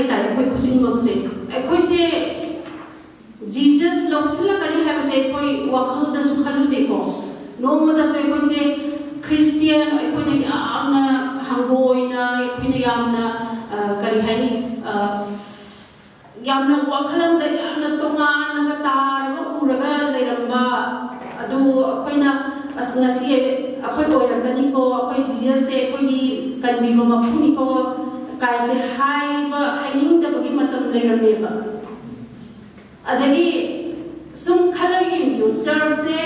है ताई कोई खुदिंग मक्से कोई से जीसस लौसला करी है से कोई वखल द सुखलु देखो नोम द से कोई से क्रिश्चियन कोई ने यामना हंगोइना कोई ने यामना करी है नी यामना वखलम द यामना तोंगान ग तारगा उरगा लेरंबा अदु कोई ना असनसी अखोई ओइरकनी को अखोई जीसस से कोई कन्बीबा मफुनी को कायसे हाइबा हाइनिंग दबगी मतम लेरमेबा अदगी सुम खलगी यू चर्च से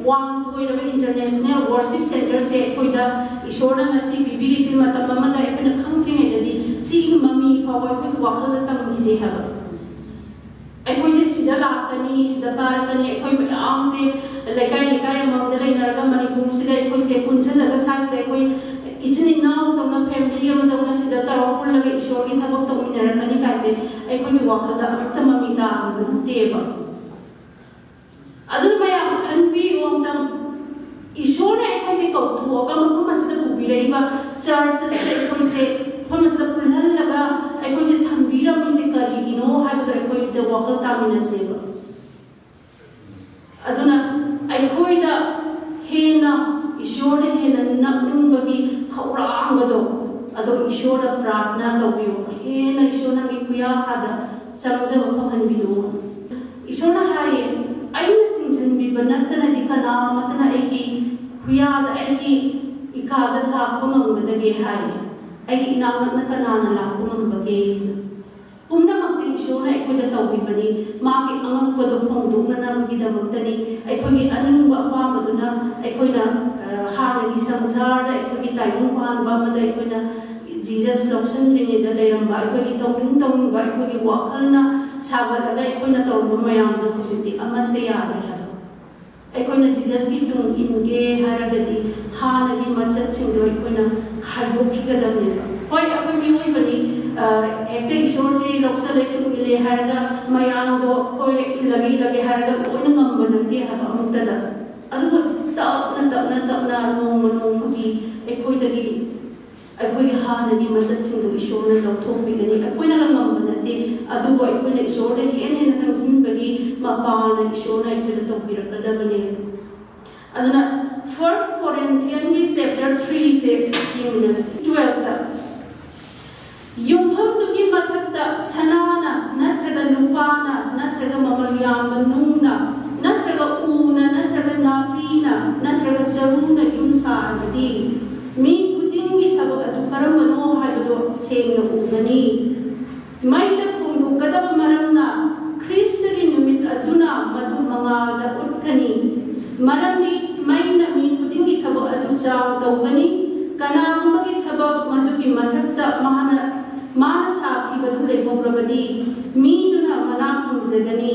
वांग टोइरबा इंटरनेशनल वर्शिप सेंटर से कोई दा ईश्वर नसी बिबिरी से मतम ममदा एपन खंगरिंग एदि सी मम्मी फावा कोई वखल तम गिदे हबा अखोई से सिदा लाकनी सिदा कारकनी अखोई आम से लेकाय लेकाय ममदा लेनरगा मणिपुर से अखोई से कुंचल लगा साइज से अखोई इसने नाउ तोना फैमिली अम तोना सिदा तारपुर लगा ईश्वर की थबक तो मिनरकनी कासे अखोई वखल दा अमत ममिता तेबा अदुन मया खनबी ओंतम ईश्वर ने अखोई से कौतुओगा मफम असिदा पुबिरैबा चर्च से अखोई से हम असिदा पुलहल लगा अखोई से थंबीरा मी से करिगिनो हाइबदा अखोई द वखल तामिना सेबा अदुना अखोई दा हेना ईश्वर ने हेना नकनिंबगी खौरांगदो अदो ईश्वर दा प्रार्थना तौबियो हेना ईश्वर नंगी कुया खादा संगजब फहनबियो ईश्वर ना हाये अइना सिंजनबिबा नत्तना दिकना मतना एगी कुयाद एगी इकादा लापंगंगदगे हाये एगी इनामतना कनाना लापंगंबगे पुमना मक्से ईश्वर ने अखोई दा तौबिबनी मागी अंगंगपदो फोंदोकनानाबगिदमक्तनी अखोई अनिंगबा अपामदुना अखोइना हानगी संसारदा अखोई ताइमुं पानबा मदा अखोइना जीसस लौसनद्रिङैदा लेरंबा अखोई तौनिंबा अखोई वखलना सागरगा अखोइना तौरबा मयामदो हुजिक्ति अमत्ता यादरे हाबा अखोइना जीसस की तुंग इनगे हारगदि हानगी मचतसिंगदो अखोइना खाइदोखिगदबनेबा होय अखोई मिओइबनी एकते ईश्वर से लौसले तुंगिले हारगा मयामदो होय लगे हारगा लोइना ngamba nante haba amuktada adugo tapna nong अखोइदगी अखोई हानगी मचतसिंगदो ईश्वरना लौथोकबिगनी अखोइना ngamba nate adugo अखोइना ईश्वरना हेन संगसिनबगी मपाना ईश्वरना अखोइदा तौबिरकदबने अदुना 1 Corinthians chapter 3 से इंग्लिश 12 ता युमफमदुगी मथक्ता सनाना नत्रगा लुपाना नत्रगा ममलयाम नुंगना नत्रगा ऊना नत्रगा नापीना नत्रगा सरुना युमसारबदी मी कुतिंगी थबक अदु करमनो हाइबदो सेंगा उगनी मैदा पुंदुगदब मरमना ख्रिस्तगी नुमित अदुना मधु मंगादा उठकनी मरमदी मैना मी कुतिंगी थबक अदु चांग तौगनी कनागुमगी थबक मधुगी मथक्ता माना साखिबदु लेहोब्रबदी मीदुना मना फंगजगनी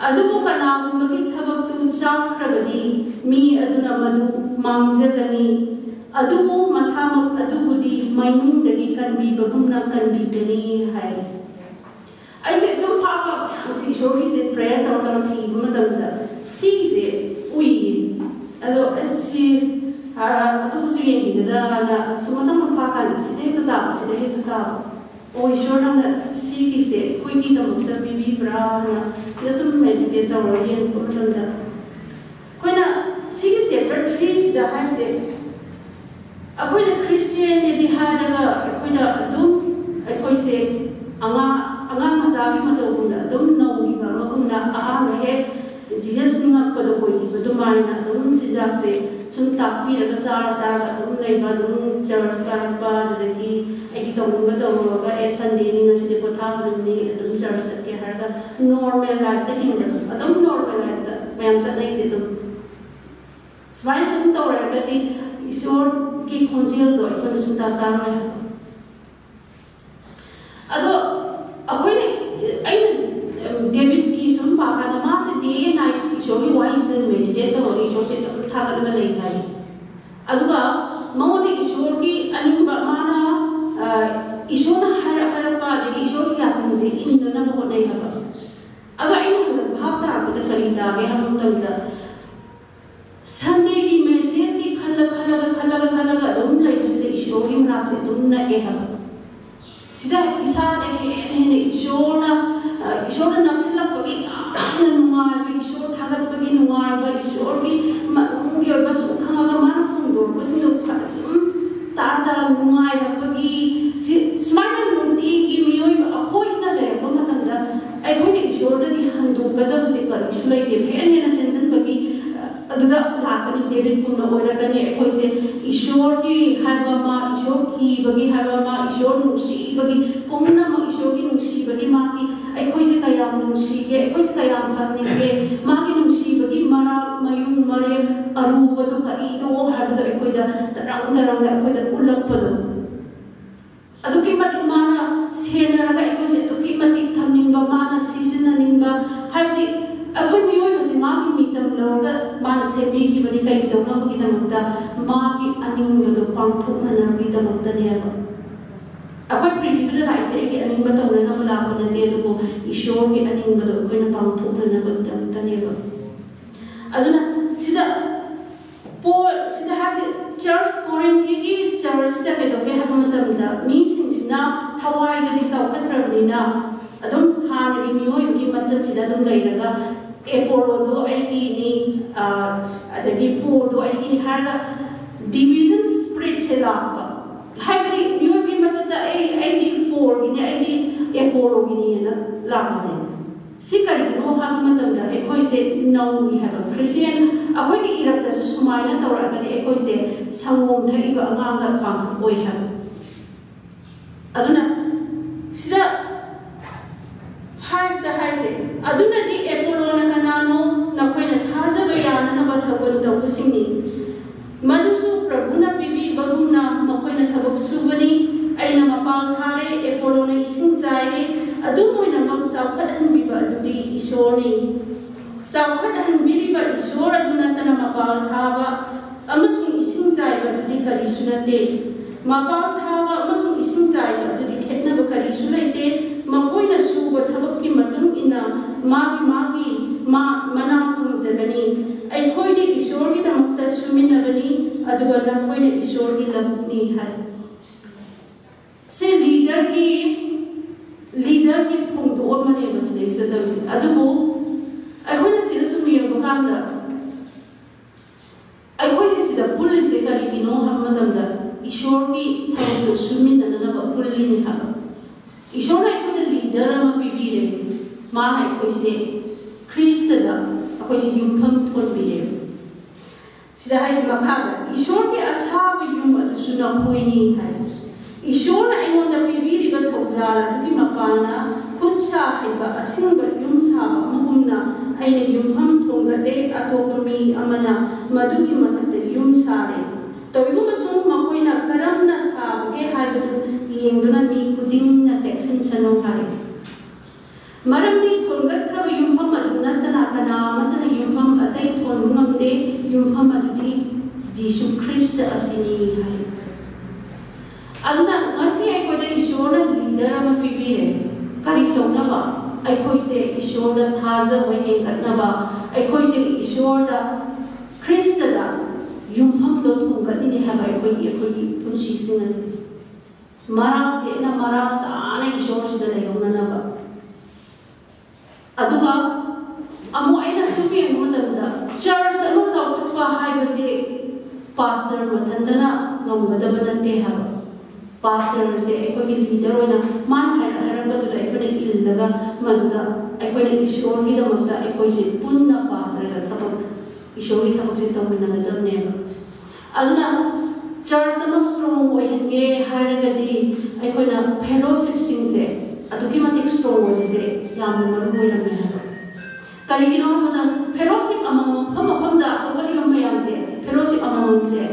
अदुबु कनागुमगी थबकतु चाख्रबदी मी अदुना मधु मांगजगनी अदुबु मसामक अदुबुदी मैनुंगदगी कनबीबगुमना कनबीगनी है ऐसे सुम पापा से ईश्वरी से प्रेयर तौर थी मतमदा सी से उई अदो सी अदुबु से येंगिगदा ना सुमतम पाका सिदे कता ओ ईश्वर नंग सी की से कोई की तमकदा बीबी ब्राना से सुम मेडिटेट तौर यें पुरतंदा कोइना सी की चैप्टर 3 दा है से अखोइना क्रिश्चियन यदि हारगा अखोइना अदुम अखोइ से अंगा मसागी मतोगुना अदुम नौगिबा मगुना आहांग हे जीसस निंगपदो होइबदो माइना अदुम सिजाक से सुम तापीरगा सारा अदुम लेबा अदुम चर्च कारपा ददगी एगी तौंगा तौरगा ए संडे नि ngasi पोथाबनि अदुम चर्च के हारगा नॉर्मल लाइफ ता हिंगा अदुम नॉर्मल लाइफ ता मैम सदै से तुम स्वाय सुम तौरगदि ईश्वर की खोंजेल दो अखोन सुता तारो है अदो अखोइने डेविड की सुम पाका नमा से डे नाइट ईश्वर की वाइस ने मेडिटेट तो ईश्वर से थागरगा ले हाई अदुगा मौने ईश्वर की अनिंबा माना ईश्वर हर पादगी ईश्वर की आत्मा से इंदना बहुत नहीं हबा अगर इन भाव तारबद करी दागे हम तमदा संडे की मैसेज की खलग अदुम लाइफ से ईश्वर की मनाक से तुम न ए हबा sida isada hene ishora naksilapagi yaamna nungaiba ishor thagatpagi nungaiba ishorgi yoiba su khangaga mana phongdorpasinga khasum tar nungairapagi sumaina nuntiigi miyoiba akhoisna lerpa matamda aikoini ishordagi handokadabase karisu leite hena senjanbagi aduda lakani David kunna oiragani aikoise ishorgi haibama ishor kibagi haibama ishor nungsibagi pumnama ishorgi nungsibagi magi aikoise kayam nungsige aikoise kayam phanninge magi nungsibagi mara mayung mare arubadu karino haibada aikoida tarang aikoida ulapadu aduki matik mana senaraga aikoise aduki matik thamningba mana seasonaningba haibdi अखोई मियोई बसे मागी मीतम लौगा मान semi की बनी कई दौना बगी दमकता मागी अनिंग बदो पांथुक नरबी दमकता नेबा अखोई पृथ्वी द राइसे के अनिंग बदो रना बला बनते दुबो ईश्वर के अनिंग बदो कोइना पांथुक नना बदमता नेबा अदुना सिदा पोल सिदा हासे चर्च कोरिंथी की चर्च द के दोगे हबमतमदा मी सिंगसिना थवाई दि साउकत्रबनिना अदुम हानगी मियोई की मचल सिदा दुम गइरगा एपोलो दो आईगी नि अदगी पो दो आईगी नि हारगा डिवीजन स्प्रिट से लापा हाइबदी मियोई की मचल आईदी पोर गिने आईदी एपोलो गिने ना लापा से सिकरिनो हाबमतमदा एकोई से नौनी हाबा क्रिश्चियन अखोई की इरक्ता सु सुमाइना तौरगदि एकोई से संगोम थैबा अंगांगा पांख ओइ हाब अदुना सिदा फाइव द हाइसे अदुना दि एपोलो ना कनानो नखोइना थाजबा याननबा थबन तौबसिंनि मधुसु प्रभुना पिबि बगुना मखोइना थबक सुबनि अइना मपाल थारे एपोलो ना इसिंग साइरे अदुमोइना मक साउखदनबिबा अदुदि ईश्वरनि साउखदनबिरिबा ईश्वर अदुना तना मपाल थाबा अमसुं इसिंग साइबा अदुदि करिसु नते मपाल थाबा अमसुं इसिंग साइबा अदुदि खेतनबा करिसु लेते मकोइना सुबा थबकि मतुंग इना मागी मना फंगजबनी अखोइदि ईश्वरगी दमकता सुमिनबनी अदुगा नखोइना ईश्वरगी लबुकनी हाय से लीडर की फोंदो मने बसले सदबसे अदुबो अखोइना सिदा सुमियंग कांदा अखोइसे सिदा पुलिसे करिगिनो हमदमदा ईश्वरगी थबकतो सुमिनननबा पुलिनि हाबा ईश्वर अखोइदा लीडर अमा पिबिरे माना अखोइसे ख्रिस्टदा अखोइसे युमफम थोनबिरे सिदा हाइसे मखादा ईश्वर के असाब युम अदुसु नखोइनी हाय ईश्वर अइमोंदा पिबिरिबा थौजाल अदुगी मपाना खुदसा हाइबा असिंगबा युम साबा मगुमना अइने युमफम थोंगदे अतोपमी अमना मदुगी मथक्ते युम सारे तोइगुमसु मखोइना करमना साबगे हाइबदु येंगदुना मी खुदिंगना सेक्शन सनो हाय मरमदी थोंगदख्रब युमफम अदुना तना कनामतना युमफम अतै थोंगंगमदे युमफम अदुदी जीसु Christ असिनी hi अदुना ngasi aikoda ishorna leader ama pibire kari tonaba aikoise ishorda thaza wene katnaba aikoise ishorda kristda yumham do thongani haba aikoi punshi singas mara se na mara taane ishor sida leyona naba aduga amo aina subi amutamda church ama saukutwa haibase pastor mathandana ngamgadaba nate haba pastor se ekoi leader oina man haranga tu ekoi illaga maduda ekoi ishor gi damakta ekoi se punna pastor ga thabak ishor gi thabak se tamna gadamne aduna church ama strong oihenge haragadi ekoi na fellowship sing se aduki matik strong oine se yam maru oiramne ha karigino mata fellowship ama phama hogari mayam se fellowship ama se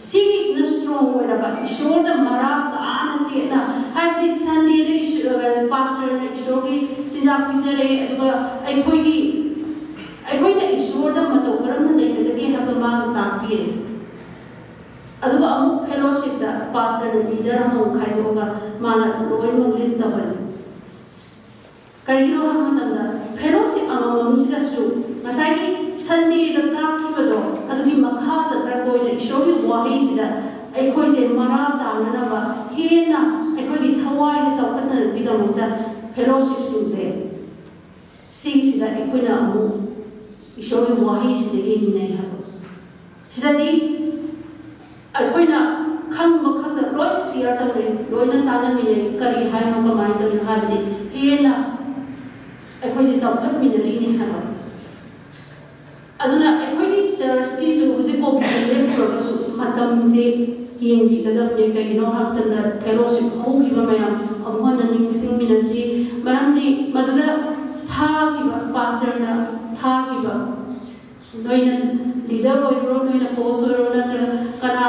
Singis na strong wera ba ishor da marak ta ana se na have this Sunday the pastor na ishor ki chinja pijare aduga aikoi na ishor da mato karam na nei da ke ha ma ta pire aduga amu fellowship da pastor na leader amu khai doga mana loi maglin ta bal karino ha matanda fellowship amu sila su ngasai Sunday da ta ki bado adugi makha satra koina ishor ki wahi sida aikoi se mara ta na ba hena aikoi ki thawai sa ꯊꯣꯛꯇꯅꯕꯒꯤꯗꯃꯛꯇ ꯐꯦꯂꯣꯁꯤꯞꯁꯤꯡꯁꯦ ꯁꯤꯒꯤꯁꯤꯗ ꯑꯩꯈꯣꯏꯅ ꯑꯃꯨꯛ ꯏꯁꯣꯔꯒꯤ ꯋꯥꯍꯩꯁꯤꯗ ꯌꯦꯡꯃꯤꯟꯅꯩ ꯍꯥꯏꯕ ꯁꯤꯗꯗꯤ ꯑꯩꯈꯣꯏꯅ ꯈꯪꯕ ꯈꯪꯗ ꯂꯣꯏ ꯁꯤꯌꯔ ꯇꯧꯅꯩ ꯂꯣꯏꯅ ꯇꯥꯟꯅꯃꯤꯟꯅꯩ ꯀꯔꯤ ꯍꯥꯏꯅꯣ ꯀꯃꯥꯏꯅ ꯇꯧꯔꯤꯅꯣ ꯍꯥꯏꯕꯗꯤ ꯍꯦꯟꯅ ꯑꯩꯈꯣꯏꯁꯦ ꯆꯥꯎꯈꯠꯃꯤꯟꯅꯔꯤꯅꯤ ꯍꯥꯏꯕ ꯑꯗꯨꯅ ꯑꯩꯈꯣꯏꯒꯤ ꯆꯔꯆꯀꯤꯁꯨ ꯍꯧꯖꯤꯛ ꯀꯣꯚꯤꯗ ꯂꯦꯞꯄꯨꯔꯒꯁꯨ ꯃꯇꯝꯁꯦ ꯌꯦꯡꯕꯤꯒꯗꯕꯅꯤ ꯀꯩꯒꯤꯅꯣ ꯍꯥꯏꯕ ꯃꯇꯝꯗ ꯐꯦꯂꯣꯁꯤꯞ ꯍꯧꯈꯤꯕ ꯃꯌꯥꯝ ꯑꯃꯨꯛ ꯍꯟꯅ ꯅꯤꯡꯁꯤꯡꯃꯤꯟꯅꯁꯤ ꯃꯔꯝꯗꯤ ꯃꯗꯨꯗ ꯊꯥꯈꯤꯕ ꯄꯥꯁꯇꯔꯅ ꯊꯥꯈꯤꯕ ꯅꯣꯏꯅ ꯂꯤꯗꯔ ꯑꯣꯏꯔꯣ ꯅꯣꯏꯅ ꯄꯣꯁ ꯑꯣꯏꯔꯣ ꯅꯠꯇ꯭ꯔꯒ ꯀꯅꯥ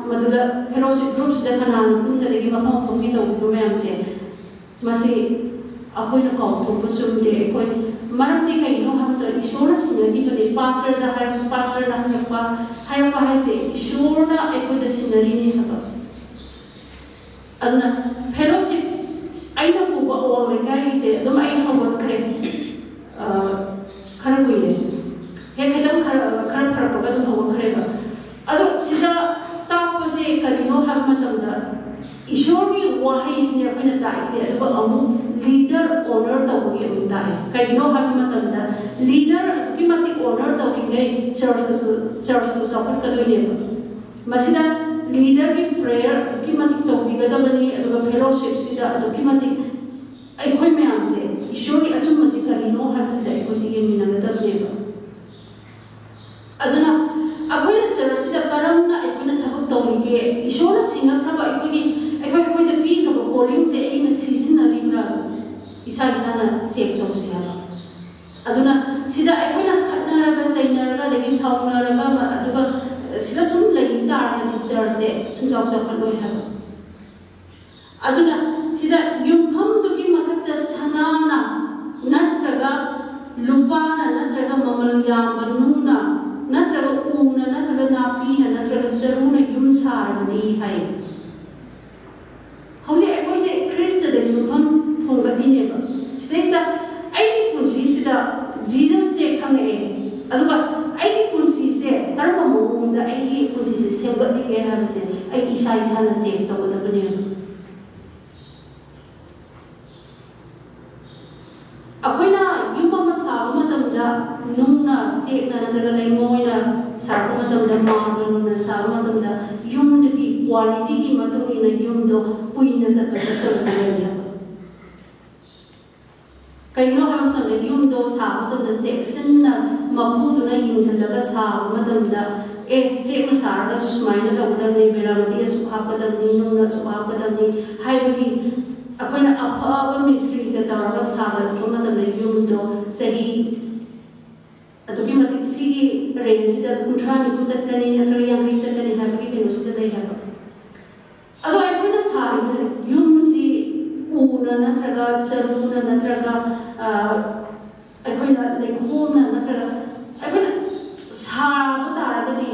ꯃꯗꯨꯗ ꯐꯦꯂꯣꯁꯤꯞ ꯒ꯭ꯔꯨꯞꯁꯤꯗ ꯀꯅꯥꯅ ꯄꯨꯟꯒꯗꯒꯤ ꯃꯐꯝ ꯃꯐꯝꯒꯤ ꯇꯧꯈꯤꯕ ꯃꯌꯥꯝꯁꯦ ꯃꯁꯤ ꯑꯩꯈꯣꯏꯅ ꯀꯥꯎꯊꯣꯛꯄ ꯆꯨꯝꯗꯦ ꯑꯩꯈꯣꯏ ꯃꯔꯝꯗꯤ ꯀꯩꯒꯤꯅꯣ ꯍꯥꯏꯕ ꯃꯇꯝꯗ ꯏꯁꯣꯔꯅ ꯁꯤꯟꯅꯈꯤꯕꯅꯤ ꯄꯥꯁꯇꯔꯅ ꯍꯥꯏꯔꯛꯄ ꯍꯥꯏꯁꯦ ꯏꯁꯣꯔꯅ ꯑꯩꯈꯣꯏꯗ ꯁꯤꯟꯅꯔꯤꯅꯤ ꯍꯥꯏꯕ ꯑꯗꯨꯅ ꯐꯦꯂꯣꯁꯤꯞ ꯑꯩꯅ ꯄꯨꯕ ꯑꯋꯥꯡ ꯂꯩꯀꯥꯏꯒꯤꯁꯦ ꯑꯗꯨꯝ ꯑꯩ ꯍꯧꯒꯠꯈ꯭ꯔꯦ खरा कुइरे हे खदम खरा फरकगा दum हवखरेबा अदो सिदा तापसे करिनो हाब मतमदा ईश्वरगी वाहैसने अखैना ताइसे अदुबा अमु लीडर ऑनर तौगी अमु ताइ करिनो हाब मतमदा लीडर अदुकी मति ऑनर तौगिगे चर्च सपोर्ट कदोइनेबा मसिदा लीडर की प्रेयर अदुकी मति तौगिगदबनी अदुगा फेलोशिप सिदा अदुकी मति अखोय मैम से ईश्वर की अचुम मसी करिनो हाबसिदा अखोसी येमिनागदबनेबा अदुना अखोय चर्चसिदा करमना अखोयना थबक तौरिगे ईश्वरना सिंगखरबा अखोयदा पीखरबा कॉलिंग से अइना सिजिनरिब्रा इसा इसाना चेक तौसे हाबा अदुना सिदा अखोयना खटनारगा चैनारगा दगी साउनारगा अदुगा सिदा सुम लैन तारगा चर्च से सुमजाव जाखलोय हाबा अदुना सिदा युमफम दुगी मथक्ता सनाना नत्रगा लुपाना नत्रगा ममल याम नुना नत्रगा ऊना नत्रगा नापीना नत्रगा चरुना युम सारदी हाय हौजे अखोइसे ख्रिस्ट द युमफम थोंगदिनेबा सिदा आइनि पुंसी सिदा जीसस से खंगे अदुगा आइनि पुंसी से करम मोंदा आइनि पुंसी से सेबदिगे हाबसे आइ इसा इसाना चेक तौगदबनेबा अखोइना युमा साब मतमदा नुंगना चेकना नत्रगा लेंगोइना साब मतमदा मार्बलना साब मतमदा युमदगी क्वालिटी की मतुंगिना युमदो कुइना सत्तबसलेया कइनो हामतमदा युमदो साब मतमदा सेक्शनना मपुदुना यिंजलगा साब मतमदा ए चेक सारगा सुमाइना तौगदबने बेरामतिया सुहापदबनी नुंगना सुहापदबनी हाइबगी अखोइना अफाबा मिस्ट्री का तौरगा सागदबा मतमदा युमदो सही अदुगी मतिक सिगी रेंजसिदा 30 चटकनी नत्रगा 50 चटकनी हाबगी केनोसिदा लै हाबा अदो अखोइना सारिबा युमसि ऊना नत्रगा चरुना नत्रगा अखोइना लेखोमना नत्रगा अखोइना साबा तारगदि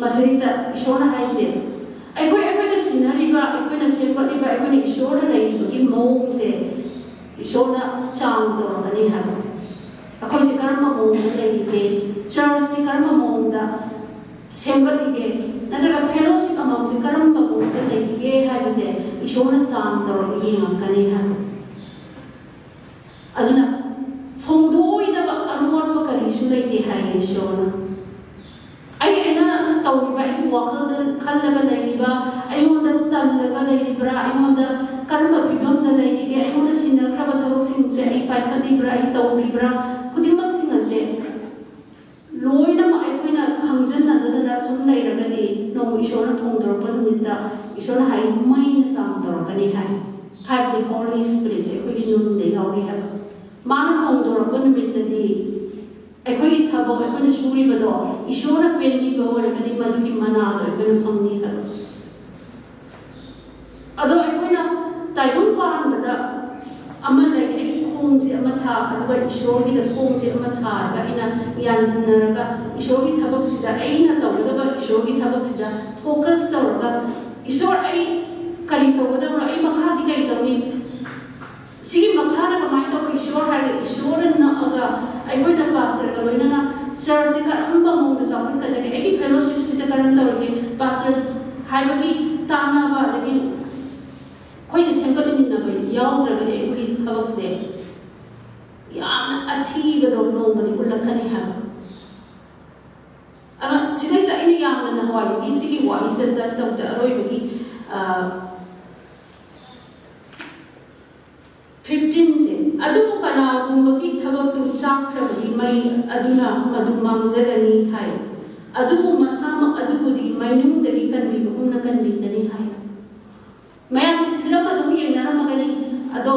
मसरिदा ईश्वरना हाइसे अखोइना सिनारिबा अखोइना सेपलिबा अखोइना ईश्वरना लैबगी मौंगसे ईश्वरना चांग तौरगनि हाबा अखोइसे कर्म मौंगदा लैगे चर्च से कर्म मौंगदा सेमगलिगे नत्रगा फेलोशिप अमाउंट कर्म मौंगदा लैगे हाबसे ईश्वरना चांग तौरगनि यंगकनि हाबा अदुना फोंदोइदबा अरुवटबा करिसु लैते हाय ईश्वरना अना तौरीबा वाखल खलगा लेरिबा अयोंदा तलगा लेरिब्रा अयोंदा कर्म फिबमदा लेरिगे अयोंदा सिनख्रबा थबकसिंगसे आई पाइखलिब्रा आई तौरीब्रा खुदिमकसिंगसे लोइनम अखोइना खंजनददना सुम लेरगदि नो ईश्वरना फोंदरपा नुमिता ईश्वरना हाय मैना चांगदरकनि हाय हाय द होली स्पिरिट से खुदि नुमदे यावरि हाय माना फोंदरपा नुमितदि अखोई थबक अखोइना सुरिबदो ईश्वरना पेनबीबा ओरगदि मदुगी मनादो अखोइना फंगनि हाय अदो अखोइना ताइबुम पानबदा अमा लेगे खोंगसे अमा था अदुगा ईश्वरगी द खोंगसे अमा थारगा इना यानजनरगा ईश्वरगी थबकसिदा अइना तौगदबा ईश्वरगी थबकसिदा फोकस तौरगा ईश्वर आई करि तौगदबा आई मखादि कै तौनी सिगी मखाना कमाई तौ ईश्वर हाय ईश्वर नअगा अखोइना पास्टर लोइना चर्च से करम मौंगदा जाखकदगे एगी फेलोशिप सिदा करम तौरगे पास्टर हाइबगी तानाबा दगी खोइसे सेमगदिमिनबा याउद्रगदि अखोई थबकसे यामना अथीबदो नोमदि उल्लखनि हाब अमा सिदैसा इन यामना नहवाई सिगी वाई सेंटर्स तौद अरोइबगी 15 से अदुबु कनागुंबगी थबक तु चाख्रबदि मई अदुना मदु मांगजगनि हाय अदुबु मसाम अदुबुदि मैनुंगदगी कनबिबुना कनबिदनि हाय मैम से फिल्म अदुम येंगनारमगनि अदो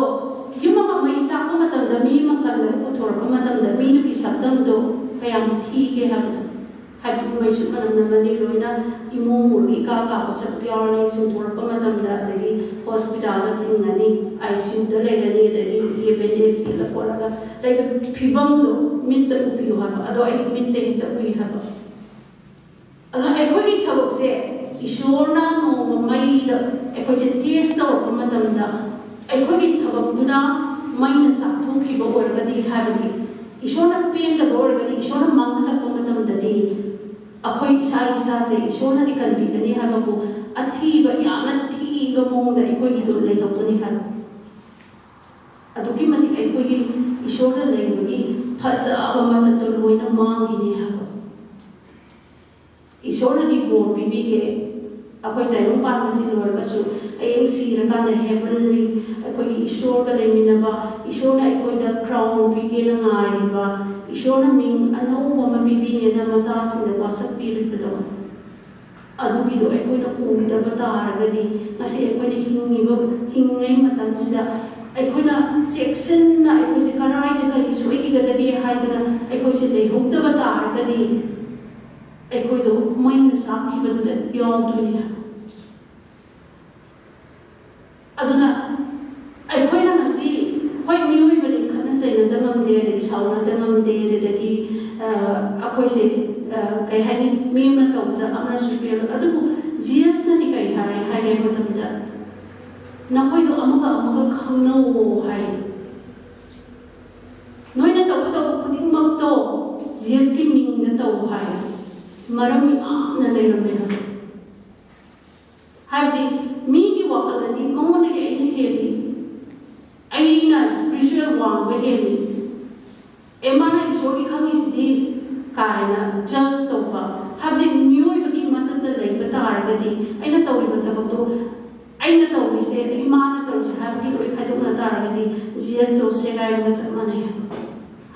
युममा मई चाखो मतमदा मी मकल्ल पुथोरको मतमदा मी दुकी सक्तमदो कयाम थीगे हाब हाबि मैसु मनमनमनि रोइना इमोमुरगी का सप्यारनि सुंथोरको मतमदा अदगी हॉस्पिटल सिंगनी आईसीयू द लेगनी अदगी एपेंडिक्स की लपोरगा लाइक फिबमदो मित उपियो हाब अदो आई मिते हित उइ हाब अदो एखोगी थबकसे ईश्वरना नो मईद एखोजे टेस्ट तौरको मतमदा एखोगी थबकदुना मैना चाथोखिबो ओरगदि हाबदि ईश्वरना पेंदबो ओरगदि ईश्वरना मांगलपो मतमददि अखोई इसा से ईश्वरना कनबिगनि हाबबो अथीबा यामना थीबा मोंदा एखोगी दो लेहबनि हाब अदुकी मति एखोगी ईश्वरना लेबगी फजाबा मचतो लोइना मांगिने हाब ईश्वरना दी बोर बिबिगे अखोई तैरुम पानगसि लोरगसु अयें सिरकान हेबनली अखोई ईश्वर लेमिनबा ईश्वरना अखोईदा क्राउन पिगेना ngairiba ईश्वरना मिंग अनौबा मा पिबिनेना मसासिंदा वासक पिरिबदो अदुगिदो अखोईना उदबा तारगदि ngasi अखोईना हिंगै मतमसिदा अखोईना सेक्शनना अखोईसे कराइदा करि सोइगिगददि हाइदना अखोईसे लेहौदबा तारगदि अखोईदो मैना साखिबदुदा यावदुनि अदुना अखोईना ngasi होय मियोइबनि खना सैनदा ngamde दि साउनदा ngamde ददि अखोईसे कै हानि मियमना तौदा अमना सुपियर अदुबु जीएस नदि कै हाय मतमदा नखोईदो अमगा खंगनौ हाय नोइना तौदो खुदिंगमक्तो जीएस की मिंगना तौ हाय मरम यामना लेरमे हायदि मीगी वाखलदि मंगोदगी अइना हेली अइना स्पिरिचुअल वांगबे हेली एमाना ईश्वरगी खंगिसिदि कायना जज तौबा हायदि मियोइबगी मचत लेबा तारगदि अइना तौरिबा थबकतो अइना तौरिसे इमाना तौरिसे हायबगी लोइ खाइदोकना तारगदि जीएस तो सेगाइबा चमने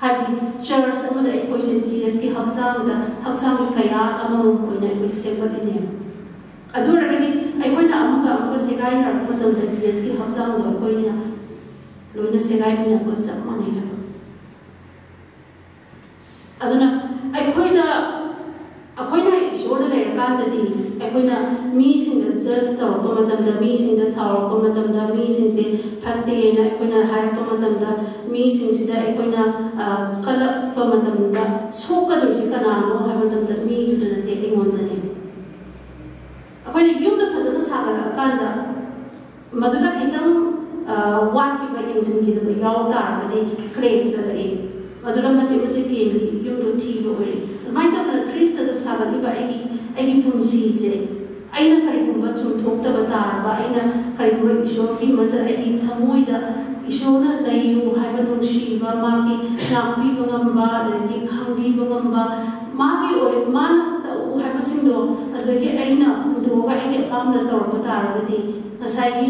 हायदि चर्च अमदा अखोइसे जीएस की हक्सांग कया अमम कोइना अखोइ सेबदिने अदुरगदि अखोइना अमगा सेगाइना मतमदा जीएस की हक्सांग दो अखोइना लोइना सेगाइना को चमने अदुना अखोइना ईश्वर लेरकांददि अखोइना मीसिंग जज तौरको मतमदा मीसिंग सावरको मतमदा मीसिंगसे फतेना अखोइना हायरको मतमदा मीसिंगसिदा अखोइना कलपा मतमदा सोकदुइसे कनानो हाय मतमदा मीदुदना तेलिंगोंदने अखोइना युमदा फजना सागराकांदा मदुदा खितंग वाटकिबा यंजनगिदबा यावतारगदि क्रेक जलए मदुदा मसे केली युमदो थीबो ओरे माइतबना क्रिस्टदा सागलिबा आइगी पुंसीसे अइना करिगुंबा चुमथोक्तबा तारबा अइना करिगुंबा ईश्वरगी मजर आइगी थमोइदा ईश्वरना लैयु हायबा नुंसीबा मागी नांबीबा ngamba अदगी खांबीबा ngamba मागी ओरे माना तौ हायबसिंदो अदगी अइना उदोगा आइगी पामना तौरबा तारगदि ngसाइगी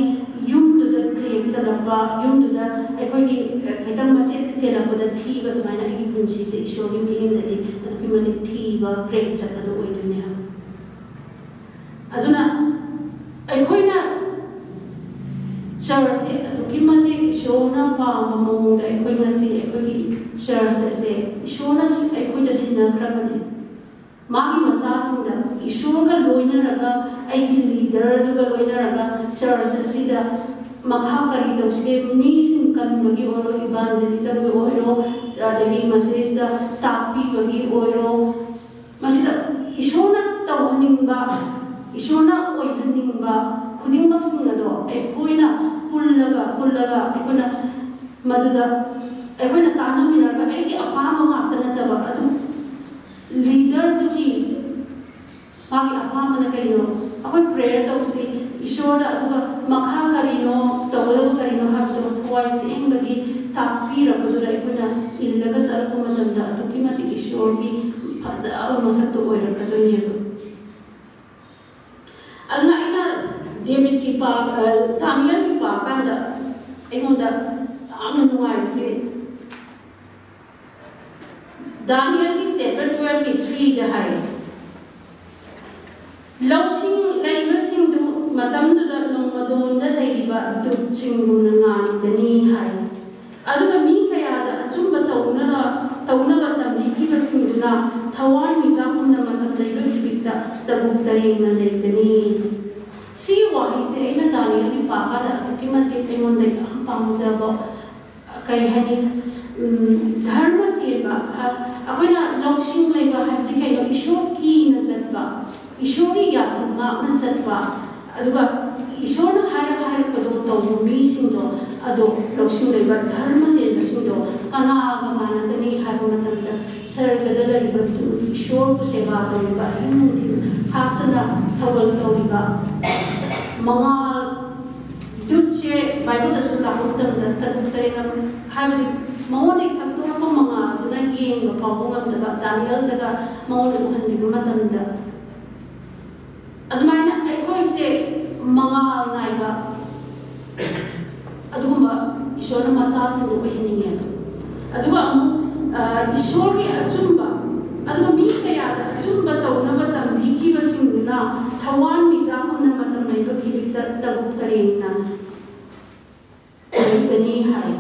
युमदुदा क्रेक जलबा युमदुदा अखोइगी खैतम मचेत केलबदा थीबा दुमाइना आइगी पुंसीसे ईश्वरगी मिनिंगददि अदगी मदि थीबा क्रेक जलबदा ओइदुने अदुना अखोइना चर्च से अदुगी मदि ईश्वरना पामा मोंगदा अखोइना से अखोइगी चर्च से ईश्वरना अखोइदा सिनाख्रबने मागी मसासिंदा ईश्वरगा लोइनरगा आइगी लीडरदुगा लोइनरगा चर्च असिदा मखा करी तौसे मीसिंग कनबगी ओरो इवांजेलिज्म ओरो अदगी मसेजदा तापीबगी ओरो मसिदा ईश्वरना तौहनिंगबा ईश्वरना ओइहनिंगबा खुदिंगमक्सिंगदो अखोइना पुल्लगा अखोइना मदुदा अखोइना तानमिनरगा आइगी अपामा ngakta nataba adu लीडर दुगी मागी अपामना कइनो अखोइ प्रेयर तौसे ईश्वर मखा करीनो तौदब करीनो हाबदो थवाई सेंबगी तापी रबदुरा अखोना इल्लगा सरको मतमदा अदुकी मति ईश्वर की फजाब मसक तो ओइरकदोनेबो अदुना आइना डेविड की पाक दानियल की पाक कांदा एगोंदा आमना नुआइसे दानियल की चैप्टर 12 की 3 दा हाय लौसिंग लैबसिंदु मतमदुदा नोंमदोंदा लैबा दुचिंगुना ngaनगनी हाय अदुगा मी कयादा अचुंबा तौनबा तमलिखिबसिंदुना थवान मिजाकुना मतम लैबा किबिता तबुक्तरेंगना लैगनी सी वाहिसे एना दानियल की पाकादा किमते एमोंदे पामजाबो कई हनी धर्म सेबा अखोना लौसिंग लैबा हाबदि कइनो ईश्वर की नजरबा ईश्वरी यात्रा न सत्वा अदुगा ईश्वर हारपदो तौबो मीसिंदो अदो लौसिंग लैबा धर्म सेबसिंदो कनागा मानगनी हाबो मतमदा सर्गदा लैबा ईश्वर सेवा तौबा हिंदी हातना थवल तौबा मंगा दुचे बाइबल दसु लाबो मतमदा तरेना हाबदि मौने थक्तोपा मंगा दुना येंग पाबो ngamdaba दानियल दगा मौन उहनबिबा मतमदा अदुमाइना अखोइसे मंगाल नाइबा अदुगुमा ईश्वर मचासिंदो ओइनिंगे अदुगा ईश्वर की अचुंबा अदुगा मी कयादा अचुंबा तौनबा तमलिखिबसिंगना थवान मिजाकुना मतम लैबा किबिता तबुक्तरेंगना लैगनी हाय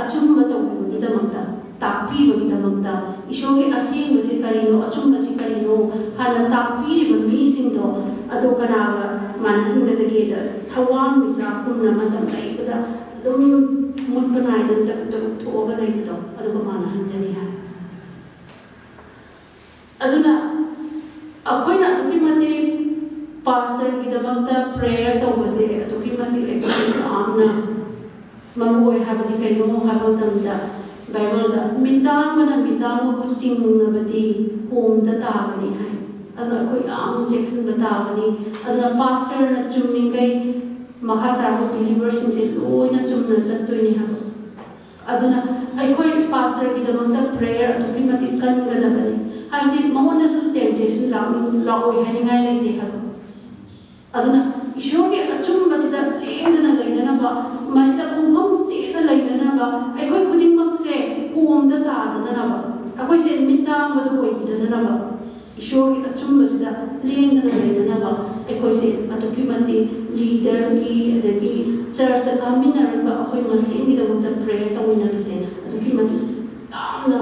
अचुंबा तौबगिदमक्ता तापीबगिदमक्ता ईश्वर के असेंबसे करिनो अचुंबसे करिनो हाना तापीरिबा मीसिंदो अदो कनागा मानहनगदगेदा थवान मिजाकुना मतम लैबदा दुम मुटपनाइदन तक थोगा लैबदो अदो मानहनगनी हाय अदुना अखोइना अदुकी मते पास्टर गिदमक्ता प्रेयर तौबसे अदुकी मते एकदम आमना मरुओय हाबदि कइनो हाबदमदा बाइबल दा मितांग बुस्टिंगनबदी होम दा तागनी है अदुना कोई आम जेक्सन बतावनी अदुना पास्टर न चुमिंगै महा तागो बिलीवर्स से लोइना चुमना चत्तोइनी हाबो अदुना अखोई पास्टर की दमंता प्रेयर अदुकी मति कनगदबनी हाबदि महोंदा सु टेम्पटेशन लाओय हानिंगाय लेते हाबो अदुना ईश्वर के अचुंबसिदा लेंदना लैननबा मसिदा कुंभम सेदा लैननबा अखोई खुदिमक से होमदा तादननबा अखोई से मितांगबदो ओइगिदननबा ईश्वर के अचुंबसिदा लेंदना लैननबा अखोई से अदुकी मति लीडर की अदगी चर्च दा कामिनरबा अखोई मसेंगी दमंता प्रेयर तौइनबसे अदुकी मति तामना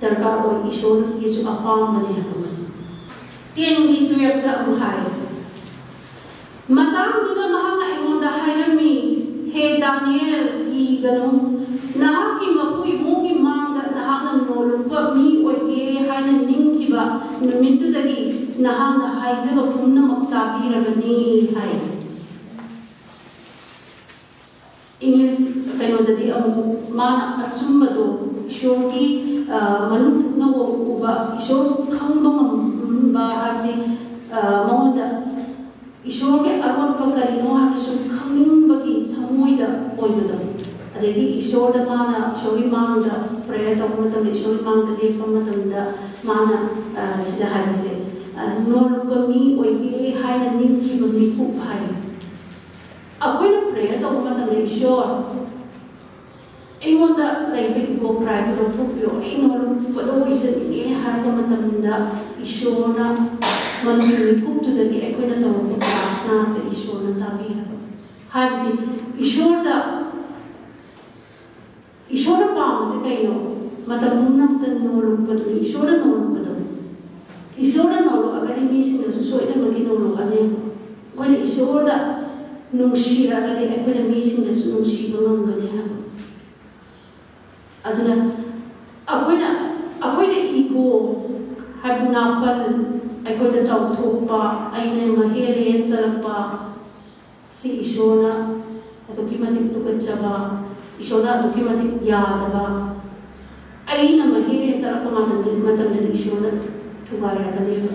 दरकार ओइ ईश्वर येसु अपामने हाबमस 10 की 12 दा अमहाय मतंगदुदा महाना एमोंदा हायरमी हे दानियल की गनो नाकी मपुई मोगी मांगदा नाहना नोलुपा मी ओइगे हायना निंगिबा नुमितुदगी नाहना हाइजबा पुन्नमक ताबीरबनी हाय इंग्लिश कइनोददी अमु माना अचुंबदो ईश्वरकी मनुथुकनवो उबा ईश्वर खंगबा हाबदि मोंदा ईश्वर के अरोप करिनो हाबसु खंगिंबगी थमोइदा ओइबदा अदगी ईश्वर द माना ईश्वर मांगदा प्रेयर तौमतम ईश्वर मांगदा लेपमतमदा माना सिदा हाबसे नोलुबमी ओइगे हायना निंखिबमी कुप हाय अखोइना प्रेयर तौमतम ईश्वर एगोंदा लैबे गो प्राइड लोथोपियो ए नोलुबदो इसनिगे हारबमतमदा ईश्वरना मनमी कुपतुदगी अखोइना तौमतम प्रार्थना से ईश्वरना ताबीर हाबदि ईश्वर पामसे कइनो मतम पुन्नमत नोलुबदो ईश्वर नोलुबदो ईश्वर नोलु अगदि मीसिंदसु सोइदमगी नोलु अने ओइना ईश्वरदा नुंगशिरगदि अखोइना मीसिंदसु नुंगशिबा ngamgani हाब अदुना अखोइना ईगो हाबनापल अखोइदा चौथोपा आइने महेले चलपा सी ईश्वरना अदुकी मतिक तुगचबा ईश्वरना अदुकी मतिक यादबा आइना महेले चलपा मतम ईश्वरना थुगारगनेबा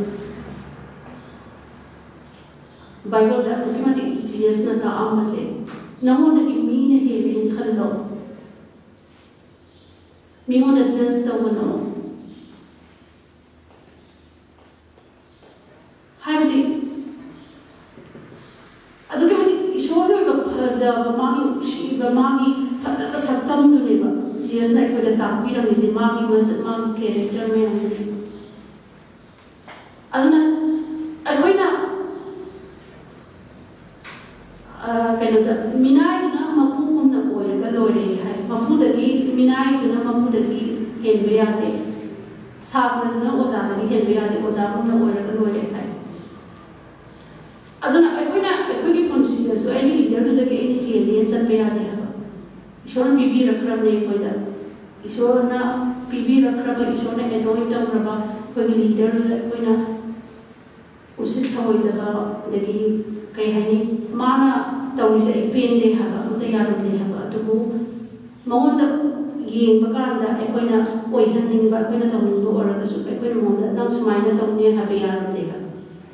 Bible da ultimate Jesus na ta ambase namo da ki mine hele khallo mi mo da just da wono haibdi adu ke mati ishoro ba phaza ba magi shi ba magi phaza ba saktam du ne ba Jesus na ko da ta pi ra mi se magi ma character me aduna akoina kailanda minai na mapu na oil ba lore hai mapu dagi minai na mapu dagi henbe yate satra na oza dagi henbe yate oza na oil ba lore hai aduna aikogi punsi da so any leader to dagi any helian chatbe yate ha ishor bibi rakram ne koida ishor na bibi rakraba ishor na anoint raba kogi leader koina usit thawai da dagi kai hani mana tawise ipende haba uta yarum de haba tubu maunda yeng bakanda ekoina oihaning ba ekoina tawning do ora kasu ekoina monda nang smaina tawne haba yarum de ha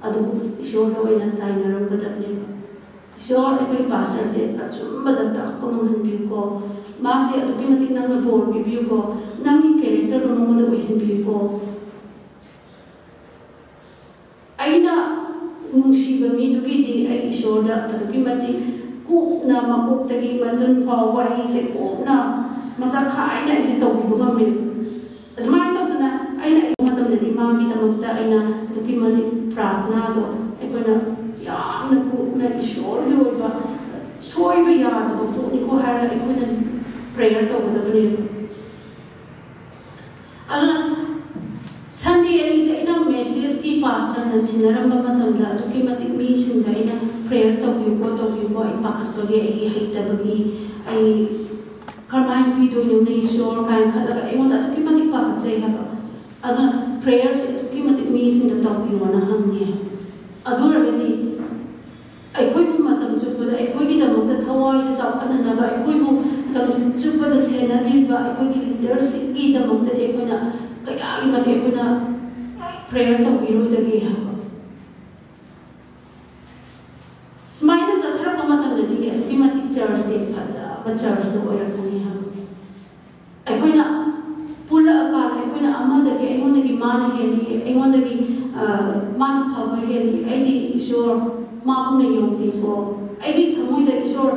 adu ishor do oina tainaram badamne ishor ekoi pastor se achum badata komang bi ko ma se adu kimati nang bor bi ko nang ki character do monda oihan bi ko aina nungsiba mi dugi di ai isoda dugi mati ku na makuk tagi matun fawa hi se ku na masa khai na isi tawi bunga mi admai to na aina matam na di magi tamakta aina dugi mati prarthna do ekona ya na ku na isor hi oiba soi ba ya do to ni ko hara ekona prayer to da bane ala Sunday is a message ki pastor na sinaramba matamda tuki matik mi sinda ina prayer to you go ipakat to ge ai haita bagi ai karmain pi do ni isor kain khalaga ai wona tuki matik pakat jai ha ana prayers tuki matik mi sinda to you na hamne adura gadi ai koi bu matam chupada ai koi gi da mukta thawai da sa kana na ba ai koi bu tam chupada sena ni ba ai koi gi leadership gi da mukta de koi na kaya imati kuna prayer to biro dagi ha smaina jatra pamatam nadi imati church se phaja ba church to oya khani ha aikoina pula ka aikoina ama dagi aimon dagi man heli aimon dagi man phaba heli aidi ishor ma puna yongti ko aidi thamoi da ishor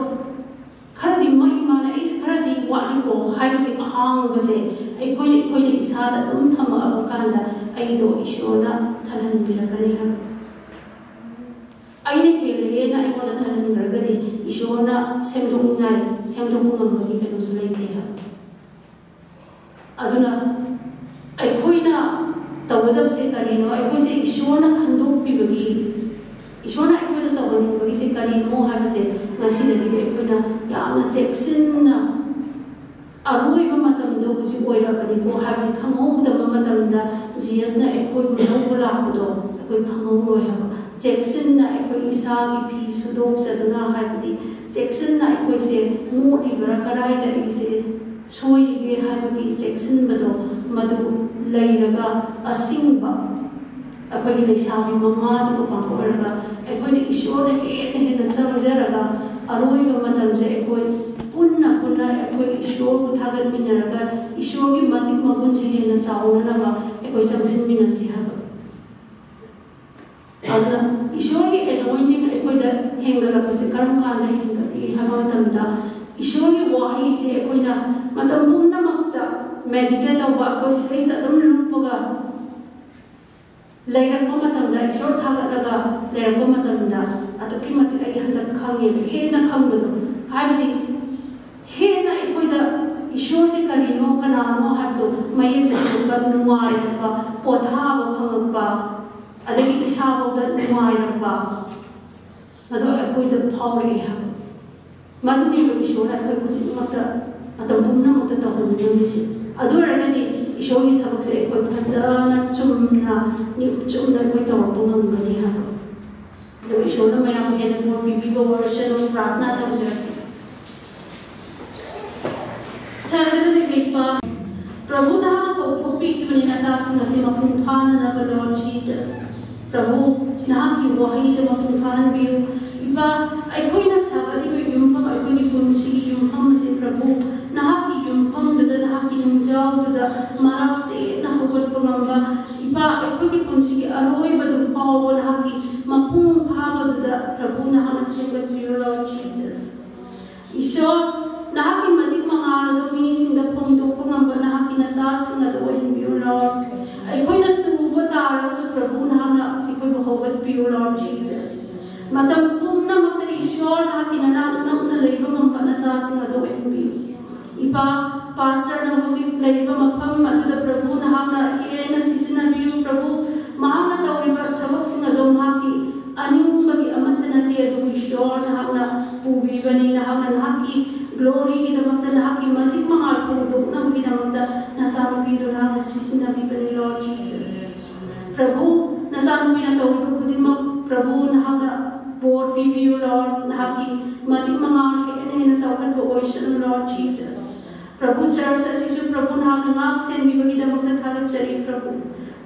khadi mai mana is khadi wali ko haibli ahang base aikoina isada dum thama abukanda aido ishona thalan birakani ha aine hele na aikoda thalan ragadi ishona semdongai mangani kanu sulaite ha aduna aikoina tawdab se karino aikoise ishona khandok pibagi ishona aikoda tawani bagi se karino ha se ngasi dagi aikoina yamna section na aroi ba matam do ji oira bani ko habdi khamo da matam da gs na ekoi bu la do ekoi khamo roi ha section na ekoi isa gi phi sudo saduna habdi section na ekoi se mu di bra karai da ise soi ge habdi section bado madu leiraga asingba ekoi le sabi mama do ba ko raga ekoi ni ishor he na samjaraga aroi ba matam se ekoi punna ekoi ishor ku thagat minaraga ishor gi matik magun je na chauna na ekoi changsin mina si ha adna ishor gi anointing ekoi da hengala ko se karam ka da hengali ha matam da ishor gi wahi se ekoi na matam punna makta meditate wa ko space da dum rupaga lairak pa matam da ishor thagat daga lairak pa matam da atoki matik ai handak khange he na khambado haibdi hena ikoida ishor se karino kanano hatto mayek se ba nuai ba potha ba khangpa adagi isa ba da nuai ba ado ikoida phawri ha maduni ba ishor ai ko mata atam bumna mata ta ko ni se ado ragani ishor ni thabak se ko phajana chumna ni chumna ko ta ba ngani ha do ishor na mayam hena mo bibi ba worship prarthna ta jati Prabhu na ko thopi ki bani asas na se mapun phana na ba Lord Jesus प्रभु नाकी वही the मपुंग फान बियु इबा अखोइना सागली बि युमफम अखोइनि पुंसी युमफम से प्रभु नाकी युमफम दुदा नाकी नुजाव दुदा मारा से ना होगत पंगंबा इबा अखोइनि पुंसी अरोय बदु पाव नाकी मपुंग फाव दुदा प्रभु नाना सेगत बियु लॉर्ड जीसस ईश्वर नाकी मदिक मंगाल दो मी सिंग पोंदो पंगंबा नाकी नसा सिंग दो इन बियु लॉर्ड अखोइना तुबो तारसु प्रभु नाना अखोइ होगत बियु लॉर्ड जीसस मतम पुमना मत ईश्वर नाकी नना नना लेबो मंगंबा नसा सिंग दो इन बियु इबा पास्टर न हुजिक लेबो मफम मदुदा प्रभु नाना हेन सिजना बियु प्रभु महाना तौरिबा थबक सिंग दो माकी अनिंबगी अमत नते अदु ईश्वर नाना पुबीबनी नाना नाकी ग्लोरी की दमकता नाकी मदिक मंगाल पुदो नमगी दमकता नसानु पीरो नाना सिजना बिबनी लॉर्ड जीसस प्रभु नसानु पीना तौरिबा खुदिमक प्रभु नाना बोर पीबियु लॉर्ड नाकी मदिक मंगाल हेन सौकत बो ओइशन लॉर्ड जीसस प्रभु चर्च असिसु प्रभु नाना नाक सेन बिबगी दमकता थागत चरी प्रभु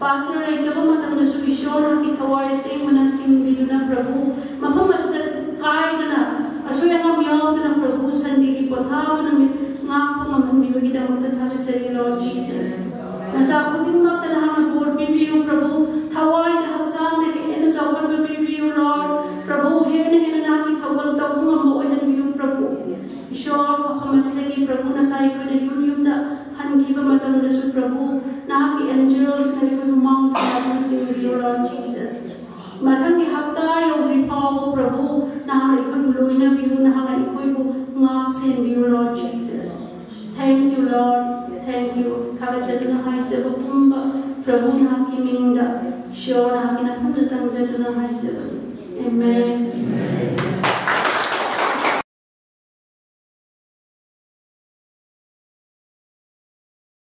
पास्टर लेतबो मतंगदसु ईश्वर नाकी थवाय से मनन चिंबिदुना प्रभु मफम असद कायदना असुयंगम यावदना प्रभु संडे की पथावन में नापम बिबगी दमकता थागत चरी लॉर्ड जीसस नसा खुदिन मत नाना बोर पीबियु प्रभु थवाय द हक्सांग दे हेन सौकत पीबियु लॉर्ड प्रभु हेन हेन नाकी थवल तबुंगम ओयन बियु प्रभु ईश्वर हमसलगी प्रभु नसाई को ने युम दा हनखिबा मतंगदसु प्रभु नाकी एंजल्स ने को माउंट नाकी सिंबियु लॉर्ड जीसस मथंगी हफ्ता योद्रि पाव प्रभु नाना को लोइना बियु नाना को मार्क सिंबियु Lord Jesus thank you Lord thank you थागजतुना हाइजब पुंबा प्रभु नाकी मिंगदा ईश्वर नाकी नफुंद संगजतुना हाइजब आमेन